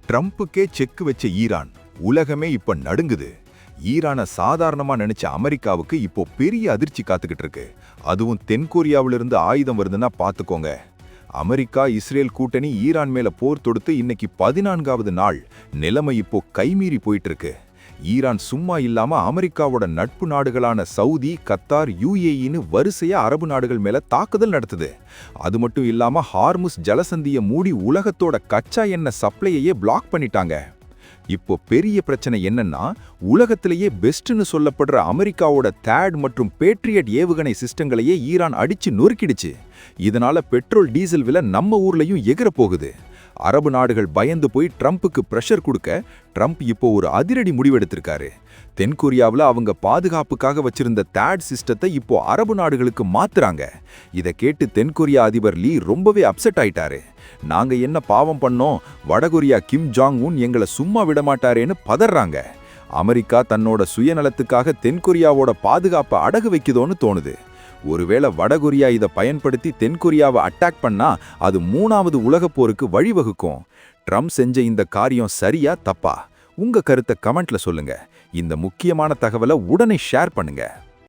ட்ரம்புக்கே check வச்ச Iran உலகமே இப்ப நடுங்குது. ஈரானை சாதாரணமா நினைச்ச அமெரிக்காவுக்கு இப்போ பெரிய அதிர்ச்சி காத்துக்கிட்டு இருக்கு. அதுவும் தென்கொரியாவிலிருந்து ஆயுதம் வருதுன்னா பாத்துக்கோங்க. அமெரிக்கா இஸ்ரேல் கூட்டணி ஈரான் மேல போர் தொடுத்து இன்னைக்கு 14வது நாள். நிலைமை இப்போ கைமீறி போயிட்டு இருக்கு. ஈரான் சும்மா இல்லாம அமெரிக்காவோட நட்பு நாடுகளான சவுதி, கத்தார், யுஏஇன்னு வரிசையா அரபு நாடுகள் மேல தாக்குதல் நடத்துது. அது மட்டும் இல்லாம ஹார்முஸ் ஜலசந்தியை மூடி உலகத்தோட கச்சா எண்ணெய் சப்ளையையே பிளாக் பண்ணிட்டாங்க. இப்போ பெரிய பிரச்சனை என்னன்னா, உலகத்திலேயே பெஸ்ட்னு சொல்லப்படுற அமெரிக்காவோட தேட் மற்றும் பேட்ரியட் ஏவுகணை சிஸ்டங்களையே ஈரான் அடிச்சு நொறுக்கிடுச்சு. இதனால பெட்ரோல் டீசல் விலை நம்ம ஊர்லயும் எகிற போகுது. அரபு நாடுகள் பயந்து போய் ட்ரம்புக்கு பிரஷர் கொடுக்க ட்ரம்ப் இப்போ ஒரு அதிரடி முடிவெடுத்திருக்காரு. தென்கொரியாவில் அவங்க பாதுகாப்புக்காக வச்சிருந்த தேட் சிஸ்டத்தை இப்போ அரபு நாடுகளுக்கு மாத்துறாங்க. இதை கேட்டு தென்கொரியா அதிபர் லீ ரொம்பவே அப்செட் ஆயிட்டாரு. நாங்க என்ன பாவம் பண்ணோம், வடகொரியா கிம் ஜாங் உன் எங்களை சும்மா விடமாட்டாரேன்னு பதறாங்க. அமெரிக்கா தன்னோட சுயநலத்துக்காக தென்கொரியாவோட பாதுகாப்பை அடகு வைக்குதோன்னு தோணுது. ஒருவேளை வடகொரியா இதை பயன்படுத்தி தென்கொரியாவை அட்டாக் பண்ணா அது 3வது உலகப் போருக்கு வழிவகுக்கும். ட்ரம்ப் செஞ்ச இந்த காரியம் சரியா தப்பா? உங்க கருத்தை கமெண்ட்ல சொல்லுங்க. இந்த முக்கியமான தகவலை உடனே ஷேர் பண்ணுங்க.